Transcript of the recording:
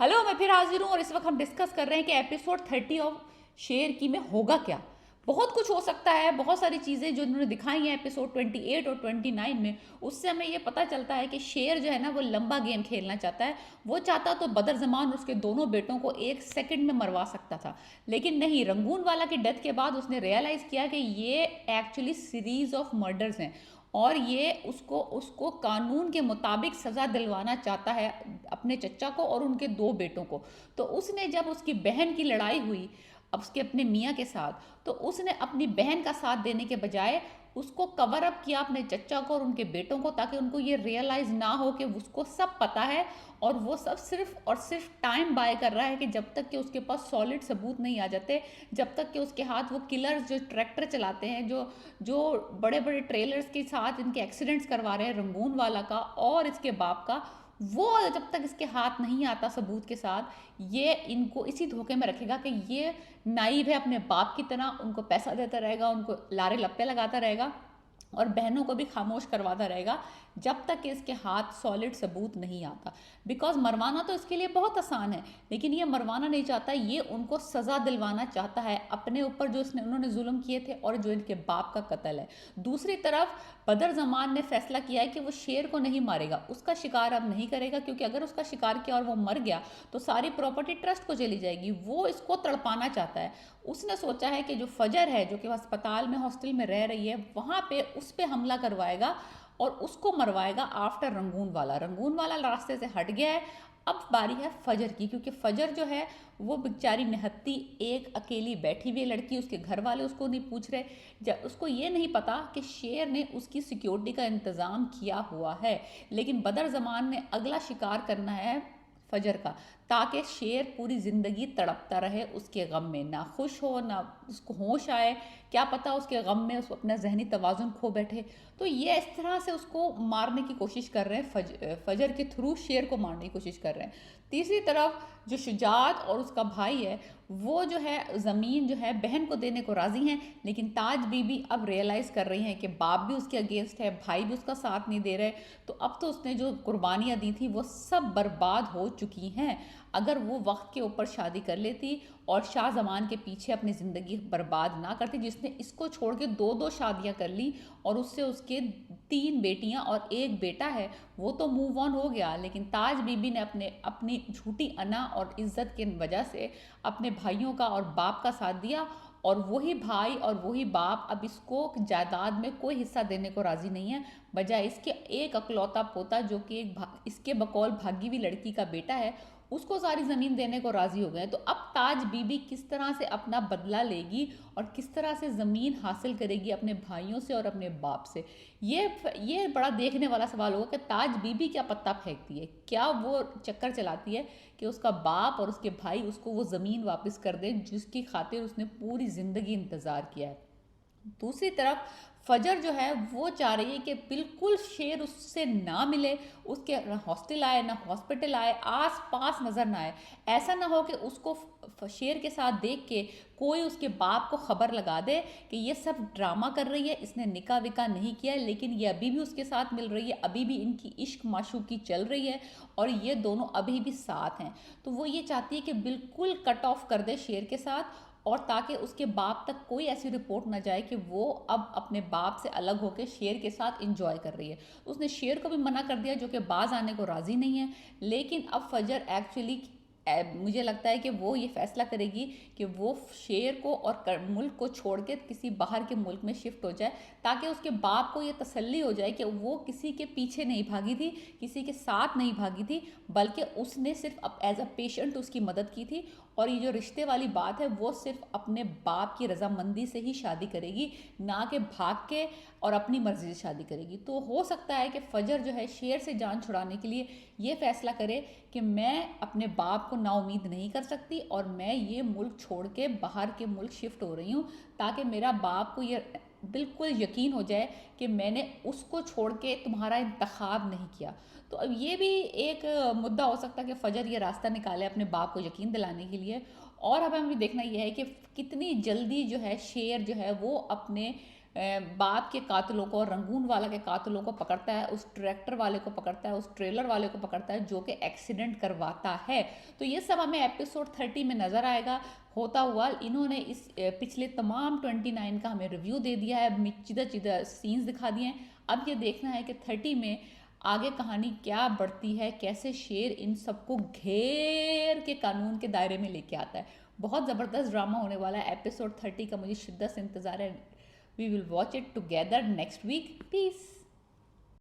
Hello, मैं फिर हाजिर हूँ और इस वक्त हम डिस्कस कर रहे हैं कि एपिसोड 30 ऑफ शेर की में होगा क्या। बहुत कुछ हो सकता है, बहुत सारी चीज़ें जो उन्होंने दिखाई हैं एपिसोड 28 और 29 में। उससे हमें ये पता चलता है कि शेर जो है ना वो लंबा गेम खेलना चाहता है। वो चाहता तो बदर ज़मान और उसके दोनों बेटों को एक सेकंड में मरवा सकता था, लेकिन नहीं, रंगून वाला की डेथ के बाद उसने रियलाइज़ किया कि ये एक्चुअली सीरीज ऑफ मर्डर्स हैं और ये उसको उसको कानून के मुताबिक सज़ा दिलवाना चाहता है, अपने चचा को और उनके दो बेटों को। तो उसने जब उसकी बहन की लड़ाई हुई अब उसके अपने मियाँ के साथ, तो उसने अपनी बहन का साथ देने के बजाय उसको कवर अप किया अपने चचा को और उनके बेटों को, ताकि उनको ये रियलाइज़ ना हो कि उसको सब पता है और वो सब सिर्फ और सिर्फ टाइम बाय कर रहा है कि जब तक कि उसके पास सॉलिड सबूत नहीं आ जाते, जब तक कि उसके हाथ वो किलर्स जो ट्रैक्टर चलाते हैं, जो जो बड़े बड़े ट्रेलर्स के साथ इनके एक्सीडेंट्स करवा रहे हैं, रंगून वाला का और इसके बाप का, वो जब तक इसके हाथ नहीं आता सबूत के साथ, ये इनको इसी धोखे में रखेगा कि ये नाइब है अपने बाप की तरह, उनको पैसा देता रहेगा, उनको लारे लप्पे लगाता रहेगा और बहनों को भी खामोश करवाता रहेगा जब तक कि इसके हाथ सॉलिड सबूत नहीं आता। बिकॉज मरवाना तो इसके लिए बहुत आसान है, लेकिन ये मरवाना नहीं चाहता, ये उनको सज़ा दिलवाना चाहता है अपने ऊपर जो उन्होंने जुल्म किए थे और जो इनके बाप का कत्ल है। दूसरी तरफ बदर जमान ने फैसला किया है कि वो शेर को नहीं मारेगा, उसका शिकार अब नहीं करेगा, क्योंकि अगर उसका शिकार किया और वो मर गया तो सारी प्रॉपर्टी ट्रस्ट को चली जाएगी। वो इसको तड़पाना चाहता है। उसने सोचा है कि जो फजर है, जो कि अस्पताल में हॉस्टल में रह रही है, वहाँ पे उस पर हमला करवाएगा और उसको मरवाएगा आफ्टर रंगून वाला रास्ते से हट गया है। अब बारी है फजर की, क्योंकि फजर जो है वो बेचारी निहत्ती एक अकेली बैठी हुई लड़की, उसके घर वाले उसको नहीं पूछ रहे, जब उसको ये नहीं पता कि शेर ने उसकी सिक्योरिटी का इंतज़ाम किया हुआ है। लेकिन बदर जमान ने अगला शिकार करना है फजर का, ताकि शेर पूरी ज़िंदगी तड़पता रहे उसके गम में, ना खुश हो ना उसको होश आए, क्या पता उसके गम में उसको अपना जहनी तवाज़ुन खो बैठे। तो ये इस तरह से उसको मारने की कोशिश कर रहे हैं, फजर के थ्रू शेर को मारने की कोशिश कर रहे हैं। तीसरी तरफ जो शुजात और उसका भाई है, वो जो है ज़मीन जो है बहन को देने को राज़ी हैं, लेकिन ताज बीबी अब रियलाइज़ कर रही हैं कि बाप भी उसके अगेंस्ट है, भाई भी उसका साथ नहीं दे रहे। तो अब तो उसने जो कुर्बानियाँ दी थी वो सब बर्बाद हो चुकी हैं। अगर वो वक्त के ऊपर शादी कर लेती और शाह जमान के पीछे अपनी ज़िंदगी बर्बाद ना करती, जिसने इसको छोड़ के दो दो शादियाँ कर ली और उससे उसके तीन बेटियाँ और एक बेटा है, वो तो मूव ऑन हो गया। लेकिन ताज बीबी ने अपनी झूठी अना और इज्जत की वजह से अपने भाइयों का और बाप का साथ दिया, और वही भाई और वही बाप अब इसको जायदाद में कोई हिस्सा देने को राज़ी नहीं है। बजाय इसके एक अकलौता पोता, जो कि इसके बकौल भागी हुई लड़की का बेटा है, उसको सारी ज़मीन देने को राज़ी हो गए। तो अब ताज बीबी किस तरह से अपना बदला लेगी और किस तरह से ज़मीन हासिल करेगी अपने भाइयों से और अपने बाप से, ये बड़ा देखने वाला सवाल होगा कि ताज बीबी क्या पत्ता फेंकती है, क्या वो चक्कर चलाती है कि उसका बाप और उसके भाई उसको वो ज़मीन वापस कर दें जिसकी खातिर उसने पूरी ज़िंदगी इंतज़ार किया है। दूसरी तरफ फजर जो है वो चाह रही है कि बिल्कुल शेर उससे ना मिले, उसके हॉस्टल आए ना हॉस्पिटल आए, आस पास नज़र ना आए। ऐसा ना हो कि उसको शेर के साथ देख के कोई उसके बाप को खबर लगा दे कि ये सब ड्रामा कर रही है, इसने निकाह विका नहीं किया है, लेकिन ये अभी भी उसके साथ मिल रही है, अभी भी इनकी इश्क माशूकी चल रही है और ये दोनों अभी भी साथ हैं। तो वो ये चाहती है कि बिल्कुल कट ऑफ कर दे शेर के साथ, और ताकि उसके बाप तक कोई ऐसी रिपोर्ट ना जाए कि वो अब अपने बाप से अलग होकर शेर के साथ इंजॉय कर रही है। तो उसने शेर को भी मना कर दिया, जो कि बाज आने को राज़ी नहीं है। लेकिन अब फजर एक्चुअली मुझे लगता है कि वो ये फैसला करेगी कि वो शेर को और मुल्क को छोड़ के किसी बाहर के मुल्क में शिफ्ट हो जाए, ताकि उसके बाप को ये तसल्ली हो जाए कि वो किसी के पीछे नहीं भागी थी, किसी के साथ नहीं भागी थी, बल्कि उसने सिर्फ अब एज अ पेशेंट उसकी मदद की थी। और ये जो रिश्ते वाली बात है वो सिर्फ अपने बाप की रजामंदी से ही शादी करेगी, ना कि भाग के और अपनी मर्जी से शादी करेगी। तो हो सकता है कि फजर जो है शेर से जान छुड़ाने के लिए ये फैसला करे कि मैं अपने बाप को नाउमीद नहीं कर सकती और मैं ये मुल्क छोड़ के बाहर के मुल्क शिफ्ट हो रही हूँ, ताकि मेरा बाप को ये बिल्कुल यकीन हो जाए कि मैंने उसको छोड़ के तुम्हारा इंतखाब नहीं किया। तो अब ये भी एक मुद्दा हो सकता है कि फ़जर ये रास्ता निकाले अपने बाप को यकीन दिलाने के लिए। और अब हमें देखना यह है कि कितनी जल्दी जो है शेर जो है वो अपने बाप के कातिलों को और रंगून वाला के कातिलों को पकड़ता है, उस ट्रैक्टर वाले को पकड़ता है, उस ट्रेलर वाले को पकड़ता है जो कि एक्सीडेंट करवाता है। तो ये सब हमें एपिसोड 30 में नज़र आएगा होता हुआ। इन्होंने इस पिछले तमाम 29 का हमें रिव्यू दे दिया है, चीदा चीदा सीन्स दिखा दिए हैं। अब ये देखना है कि 30 में आगे कहानी क्या बढ़ती है, कैसे शेर इन सबको घेर के कानून के दायरे में लेके आता है। बहुत ज़बरदस्त ड्रामा होने वाला है। एपिसोड 30 का मुझे शिद्दत से इंतज़ार है। We will watch it together next week. Piece.